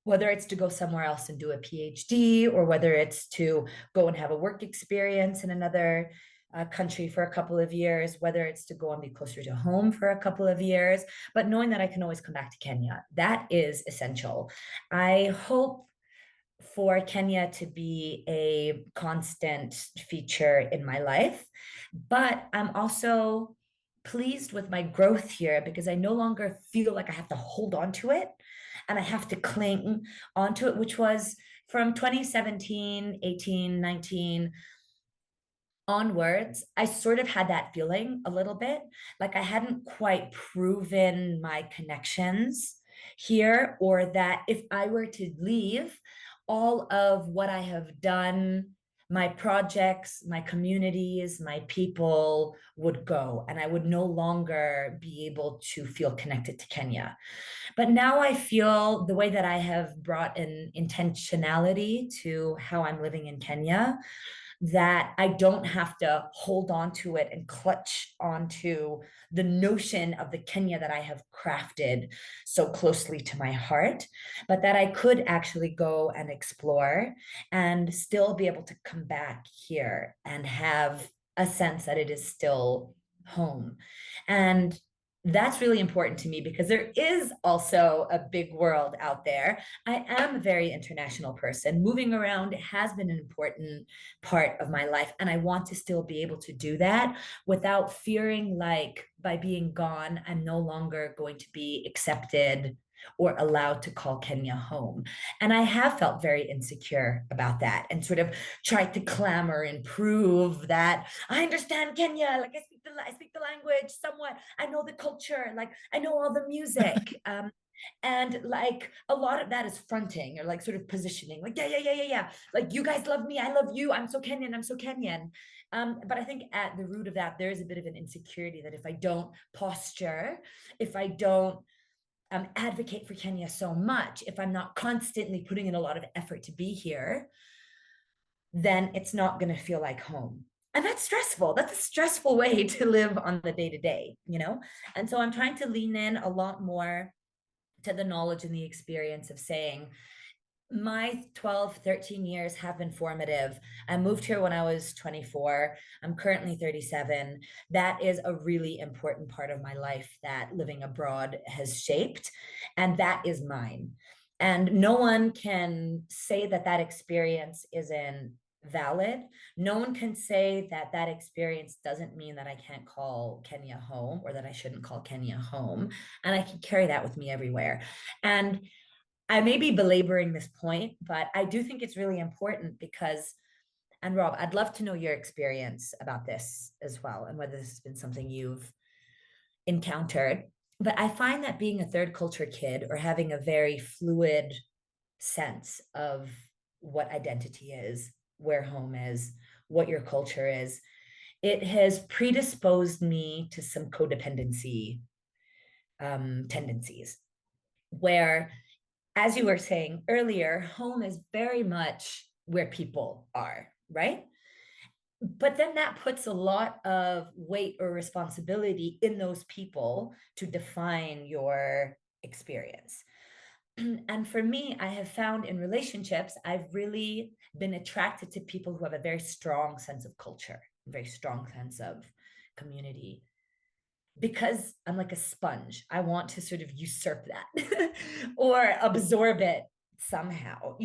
whether it's to go somewhere else and do a PhD, or whether it's to go and have a work experience in another country for a couple of years, whether it's to go and be closer to home for a couple of years, but knowing that I can always come back to Kenya, that is essential. I hope for Kenya to be a constant feature in my life, but I'm also pleased with my growth here because I no longer feel like I have to hold on to it and I have to cling onto it, which was from 2017, 18, 19 onwards. I sort of had that feeling a little bit like I hadn't quite proven my connections here, or that if I were to leave, all of what I have done, my projects, my communities, my people would go, and I would no longer be able to feel connected to Kenya. But now I feel the way that I have brought an intentionality to how I'm living in Kenya, that I don't have to hold on to it and clutch onto the notion of the Kenya that I have crafted so closely to my heart, but that I could actually go and explore and still be able to come back here and have a sense that it is still home. And that's really important to me because there is also a big world out there. I am a very international person. Moving around has been an important part of my life, and I want to still be able to do that without fearing like by being gone, I'm no longer going to be accepted or allowed to call Kenya home. And I have felt very insecure about that and sort of tried to clamor and prove that I understand Kenya, like I speak the language somewhat, I know the culture, like I know all the music. And like a lot of that is fronting or like sort of positioning, like yeah, like you guys love me, I love you, I'm so Kenyan, I'm so Kenyan. But I think at the root of that there is a bit of an insecurity that if I don't posture, if I don't advocate for Kenya so much, if I'm not constantly putting in a lot of effort to be here, then it's not going to feel like home. And that's stressful. That's a stressful way to live on the day to day, And so I'm trying to lean in a lot more to the knowledge and the experience of saying, my 12, 13 years have been formative. I moved here when I was 24. I'm currently 37. That is a really important part of my life that living abroad has shaped, and that is mine. And no one can say that that experience isn't valid. No one can say that that experience doesn't mean that I can't call Kenya home or that I shouldn't call Kenya home. And I can carry that with me everywhere. And I may be belaboring this point, but I do think it's really important because, and Rob, I'd love to know your experience about this as well, and whether this has been something you've encountered. But I find that being a third culture kid or having a very fluid sense of what identity is, where home is, what your culture is, it has predisposed me to some codependency tendencies where, as you were saying earlier, home is very much where people are, right? But then that puts a lot of weight or responsibility in those people to define your experience. And for me, I have found in relationships, I've really been attracted to people who have a very strong sense of culture, very strong sense of community, because I'm like a sponge. I want to sort of usurp that or absorb it somehow,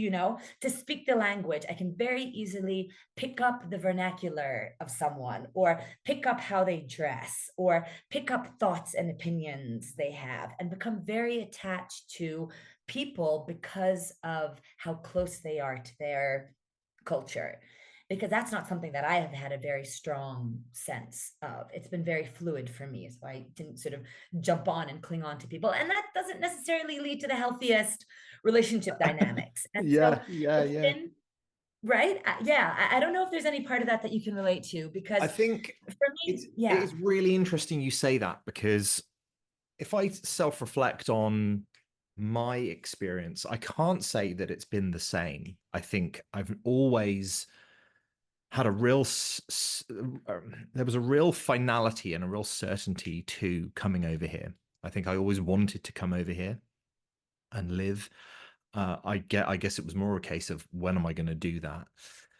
to speak the language. I can very easily pick up the vernacular of someone, or pick up how they dress, or pick up thoughts and opinions they have, and become very attached to people because of how close they are to their culture, because that's not something that I have had a very strong sense of. It's been very fluid for me. So I didn't sort of jump on and cling on to people. And that doesn't necessarily lead to the healthiest relationship dynamics. And yeah, so yeah, yeah. Right? Yeah. I don't know if there's any part of that you can relate to, because I think for me, it's really interesting you say that, because if I self-reflect on my experience, I can't say that it's been the same. I think I've always had a real there was a real finality and a real certainty to coming over here. I think I always wanted to come over here and live. I guess it was more a case of, when am I going to do that?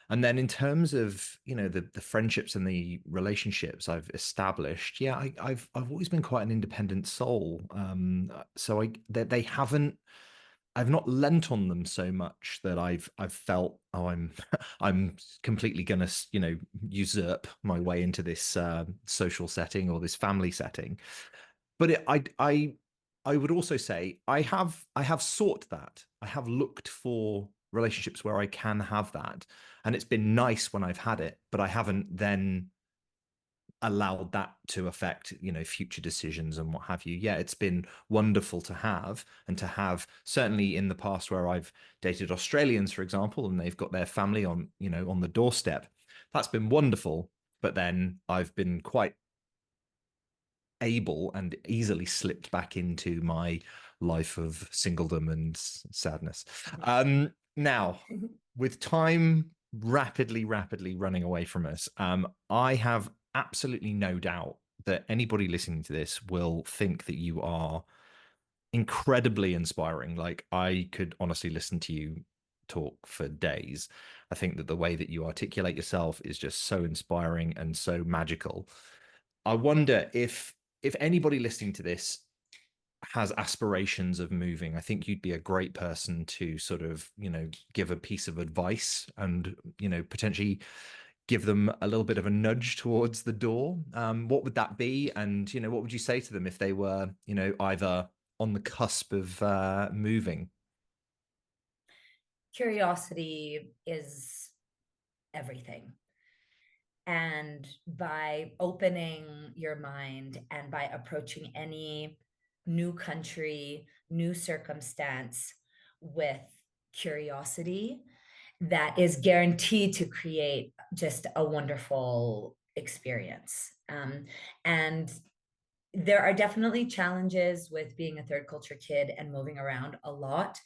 And then in terms of, the friendships and the relationships I've established, yeah, I've always been quite an independent soul. So they haven't, I've not lent on them so much that I've felt, oh, I'm completely gonna, usurp my way into this social setting or this family setting. But I would also say I have sought that. I have looked for relationships where I can have that, and it's been nice when I've had it, but I haven't then allowed that to affect, future decisions and what have you. Yeah, it's been wonderful to have, and to have certainly in the past where I've dated Australians, for example, and they've got their family on, on the doorstep. That's been wonderful. But then I've been quite able and easily slipped back into my life of singledom and sadness. Now, with time rapidly running away from us, I have absolutely no doubt that anybody listening to this will think that you are incredibly inspiring. Like, I could honestly listen to you talk for days. I think that the way that you articulate yourself is just so inspiring and so magical. I wonder if anybody listening to this has aspirations of moving, I think you'd be a great person to sort of, give a piece of advice and, potentially give them a little bit of a nudge towards the door. What would that be? And, what would you say to them if they were, either on the cusp of moving? Curiosity is everything. And by opening your mind and by approaching any new country, new circumstance with curiosity, that is guaranteed to create just a wonderful experience. And there are definitely challenges with being a third culture kid and moving around a lot,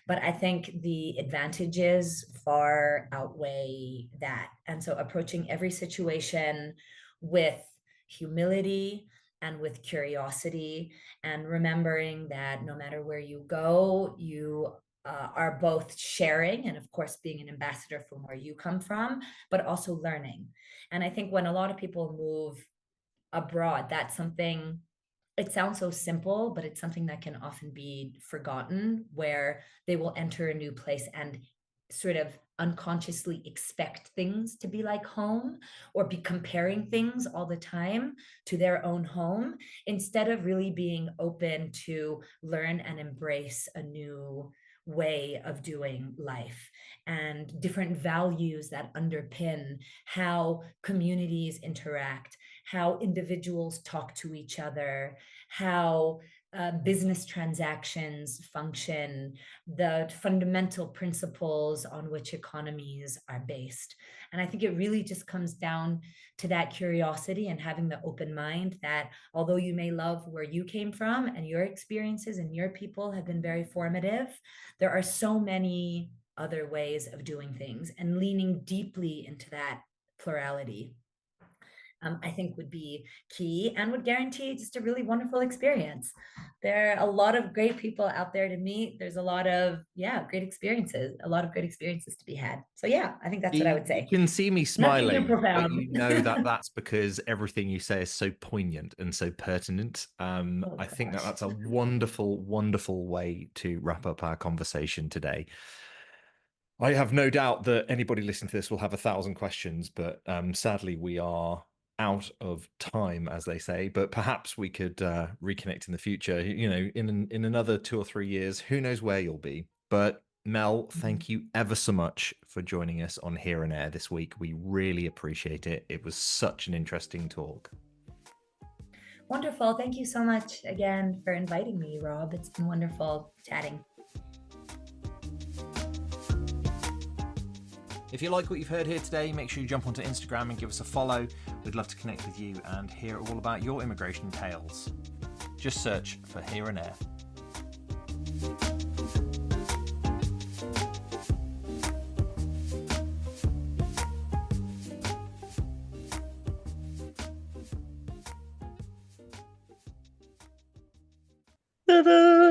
but I think the advantages far outweigh that. And so approaching every situation with humility and with curiosity, and remembering that no matter where you go, you are both sharing and, of course, being an ambassador from where you come from, but also learning. And I think when a lot of people move abroad, that's something, it sounds so simple, but it's something that can often be forgotten, where they will enter a new place and sort of unconsciously expect things to be like home, or be comparing things all the time to their own home, instead of really being open to learn and embrace a new way of doing life and different values that underpin how communities interact, how individuals talk to each other, how business transactions function, the fundamental principles on which economies are based. And I think it really just comes down to that curiosity and having the open mind that although you may love where you came from and your experiences and your people have been very formative, there are so many other ways of doing things, and leaning deeply into that plurality. I think would be key and would guarantee just a really wonderful experience. There are a lot of great people out there to meet. There's a lot of, great experiences, to be had. So yeah, I think that's what I would say. You can see me Nothing smiling, too but profound. you know that that's because everything you say is so poignant and so pertinent. I think that that's a wonderful, wonderful way to wrap up our conversation today. I have no doubt that anybody listening to this will have 1,000 questions, but sadly we are out of time, as they say. But perhaps we could reconnect in the future. You know, in another 2 or 3 years, who knows where you'll be. But Mel, thank you ever so much for joining us on Here and Air this week. We really appreciate it. It was such an interesting talk. Wonderful. Thank you so much again for inviting me, Rob. It's been wonderful chatting. If you like what you've heard here today, make sure you jump onto Instagram and give us a follow. We'd love to connect with you and hear all about your immigration tales. Just search for Here and Air. Ta-da!